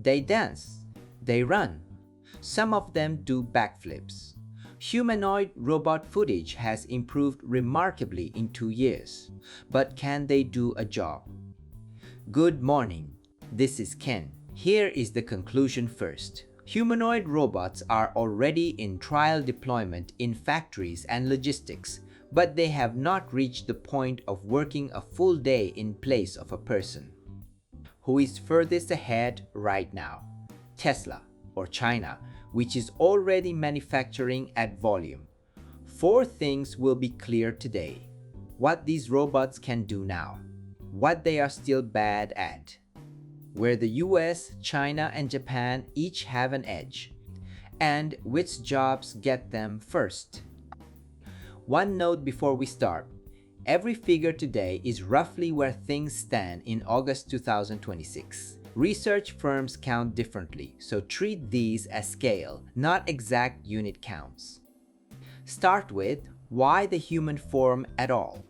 They dance, they run. Some of them do backflips. Humanoid robot footage has improved remarkably in 2 years. But can they do a job? Good morning, this is Ken. Here is the conclusion first. Humanoid robots are already in trial deployment in factories and logistics, but they have not reached the point of working a full day in place of a person. Who is furthest ahead right now? Tesla, or China, which is already manufacturing at volume. 4 things will be clear today. What these robots can do now, what they are still bad at, where the US, China, and Japan each have an edge, and which jobs get them first. One note before we start. Every figure today is roughly where things stand in August 2026. Research firms count differently, so treat these as scale, not exact unit counts. Start with why the human form at all?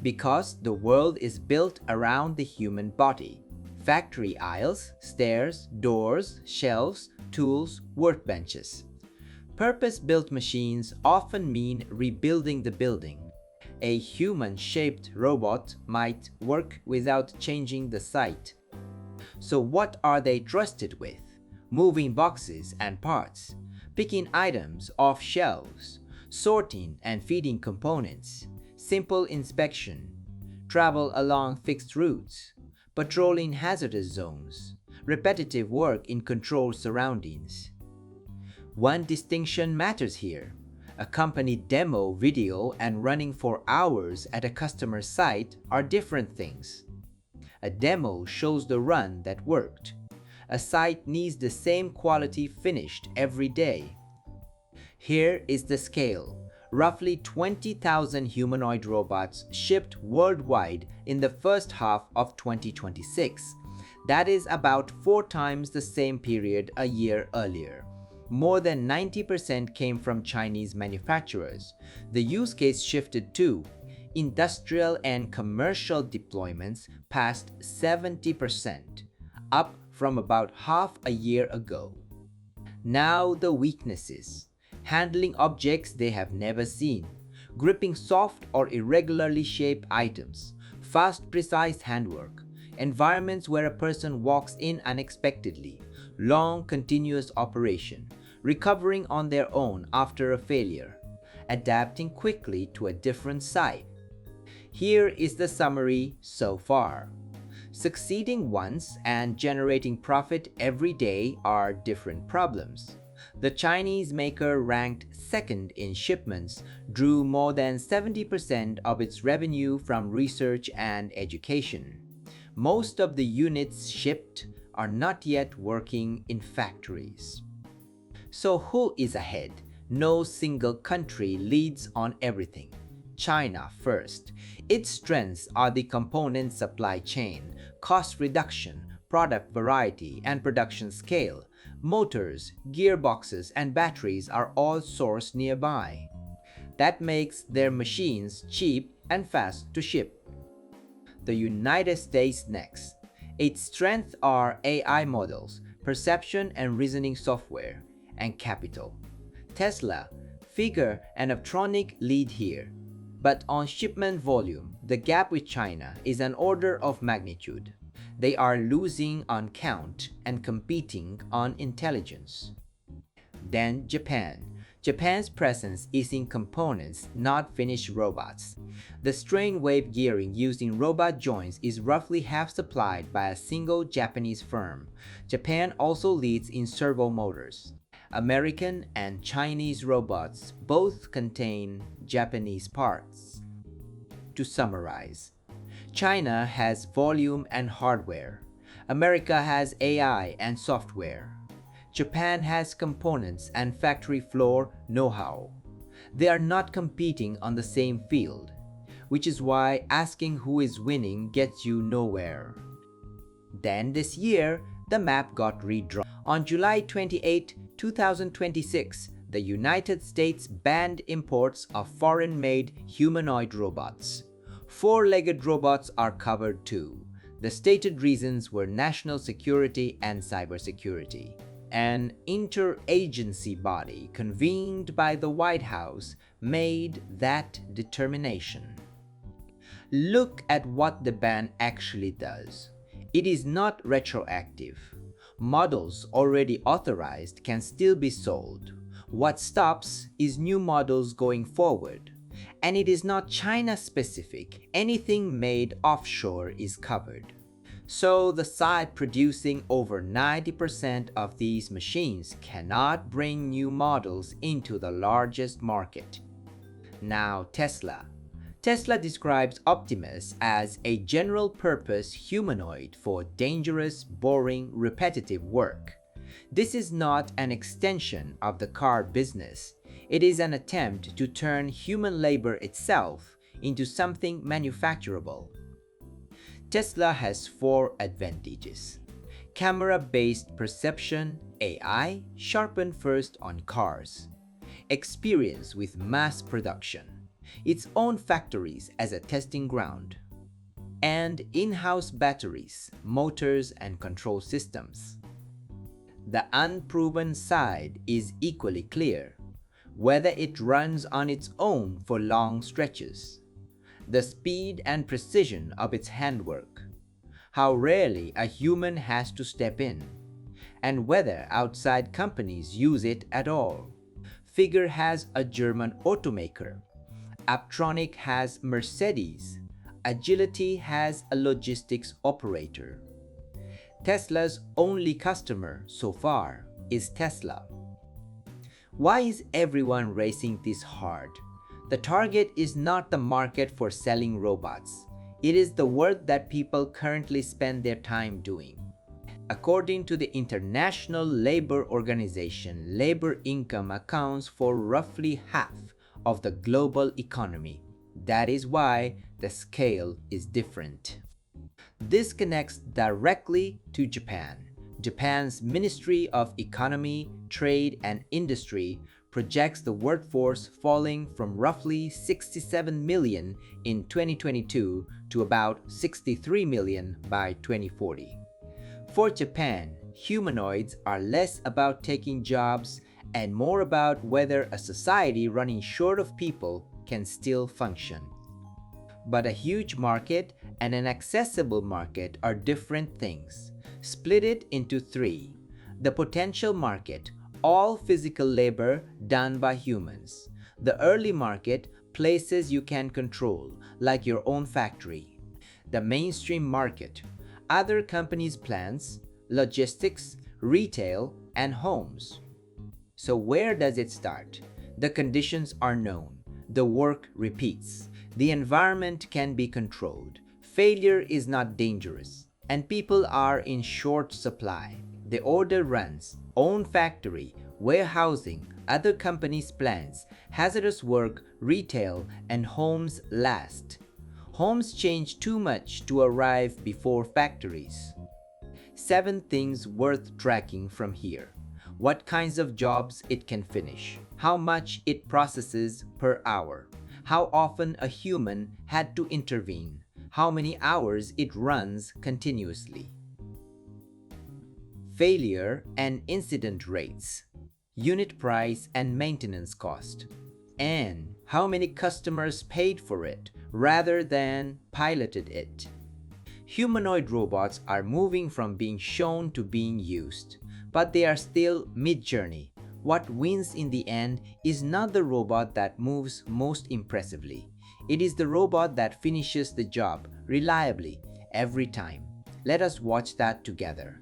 Because the world is built around the human body. Factory aisles, stairs, doors, shelves, tools, workbenches. Purpose-built machines often mean rebuilding the building. A human-shaped robot might work without changing the site. So what are they trusted with? Moving boxes and parts, picking items off shelves, sorting and feeding components, simple inspection, travel along fixed routes, patrolling hazardous zones, repetitive work in controlled surroundings. One distinction matters here. A company demo video and running for hours at a customer site are different things. A demo shows the run that worked. A site needs the same quality finished every day. Here is the scale. Roughly 20,000 humanoid robots shipped worldwide in the first half of 2026. That is about 4 times the same period a year earlier. More than 90% came from Chinese manufacturers. The use case shifted too. Industrial and commercial deployments passed 70%, up from about half a year ago. Now the weaknesses. Handling objects they have never seen, gripping soft or irregularly shaped items, fast, precise handwork, environments where a person walks in unexpectedly, long, continuous operation, recovering on their own after a failure, adapting quickly to a different site. Here is the summary so far. Succeeding once and generating profit every day are different problems. The Chinese maker ranked second in shipments, drew more than 70% of its revenue from research and education. Most of the units shipped are not yet working in factories. So who is ahead? No single country leads on everything. China first. Its strengths are the component supply chain, cost reduction, product variety, and production scale. Motors, gearboxes, and batteries are all sourced nearby. That makes their machines cheap and fast to ship. The United States next. Its strengths are AI models, perception and reasoning software, and capital. Tesla, Figure, and Optronic lead here. But on shipment volume, the gap with China is an order of magnitude. They are losing on count and competing on intelligence. Then Japan. Japan's presence is in components, not finished robots. The strain wave gearing used in robot joints is roughly half supplied by a single Japanese firm. Japan also leads in servo motors. American and Chinese robots both contain Japanese parts. To summarize, China has volume and hardware. America has AI and software. Japan has components and factory floor know-how. They are not competing on the same field, which is why asking who is winning gets you nowhere. Then this year, the map got redrawn. On July 28, 2026, the United States banned imports of foreign-made humanoid robots. 4-legged robots are covered too. The stated reasons were national security and cybersecurity. An interagency body convened by the White House made that determination. Look at what the ban actually does. It is not retroactive. Models already authorized can still be sold. What stops is new models going forward. And it is not China-specific. Anything made offshore is covered. So the side producing over 90% of these machines cannot bring new models into the largest market. Now Tesla. Tesla describes Optimus as a general-purpose humanoid for dangerous, boring, repetitive work. This is not an extension of the car business. It is an attempt to turn human labor itself into something manufacturable. Tesla has 4 advantages. Camera-based perception, AI, sharpened first on cars. Experience with mass production. Its own factories as a testing ground. And in-house batteries, motors, and control systems. The unproven side is equally clear. Whether it runs on its own for long stretches. The speed and precision of its handwork. How rarely a human has to step in. And whether outside companies use it at all. Figure has a German automaker. Aptronic has Mercedes. Agility has a logistics operator. Tesla's only customer so far is Tesla. Why is everyone racing this hard? The target is not the market for selling robots. It is the work that people currently spend their time doing. According to the International Labor Organization, labor income accounts for roughly half of the global economy. That is why the scale is different. This connects directly to Japan. Japan's Ministry of Economy, Trade and Industry projects the workforce falling from roughly 67 million in 2022 to about 63 million by 2040. For Japan, humanoids are less about taking jobs and more about whether a society running short of people can still function. But a huge market and an accessible market are different things. Split it into 3. The potential market, all physical labor done by humans. The early market, places you can control, like your own factory. The mainstream market, other companies' plants, logistics, retail, and homes. So where does it start? The conditions are known. The work repeats. The environment can be controlled. Failure is not dangerous. And people are in short supply. The order runs, own factory, warehousing, other companies' plants, hazardous work, retail, and homes last. Homes change too much to arrive before factories. 7 things worth tracking from here. What kinds of jobs it can finish. How much it processes per hour. How often a human had to intervene. How many hours it runs continuously. Failure and incident rates. Unit price and maintenance cost. And how many customers paid for it rather than piloted it. Humanoid robots are moving from being shown to being used, but they are still mid-journey. What wins in the end is not the robot that moves most impressively. It is the robot that finishes the job reliably every time. Let us watch that together.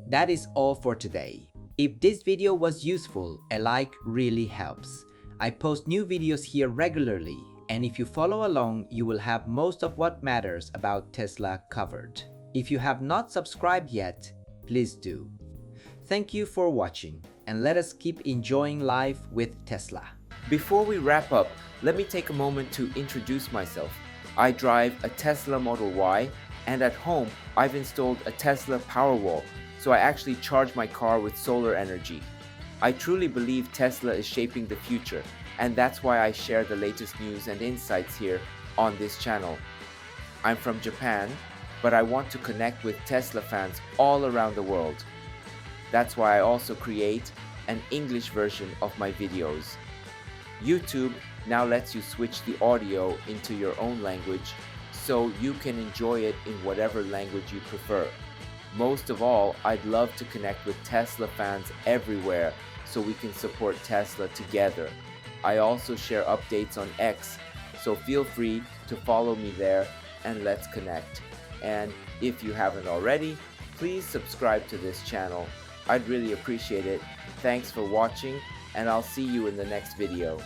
That is all for today. If this video was useful, a like really helps. I post new videos here regularly, and if you follow along, you will have most of what matters about Tesla covered. If you have not subscribed yet, please do. Thank you for watching, and let us keep enjoying life with Tesla. Before we wrap up, let me take a moment to introduce myself. I drive a Tesla Model Y, and at home, I've installed a Tesla Powerwall, so I actually charge my car with solar energy. I truly believe Tesla is shaping the future, and that's why I share the latest news and insights here on this channel. I'm from Japan, but I want to connect with Tesla fans all around the world. That's why I also create an English version of my videos. YouTube now lets you switch the audio into your own language, so you can enjoy it in whatever language you prefer. Most of all, I'd love to connect with Tesla fans everywhere so we can support Tesla together. I also share updates on X, so feel free to follow me there and let's connect. And if you haven't already, please subscribe to this channel. I'd really appreciate it. Thanks for watching, and I'll see you in the next video.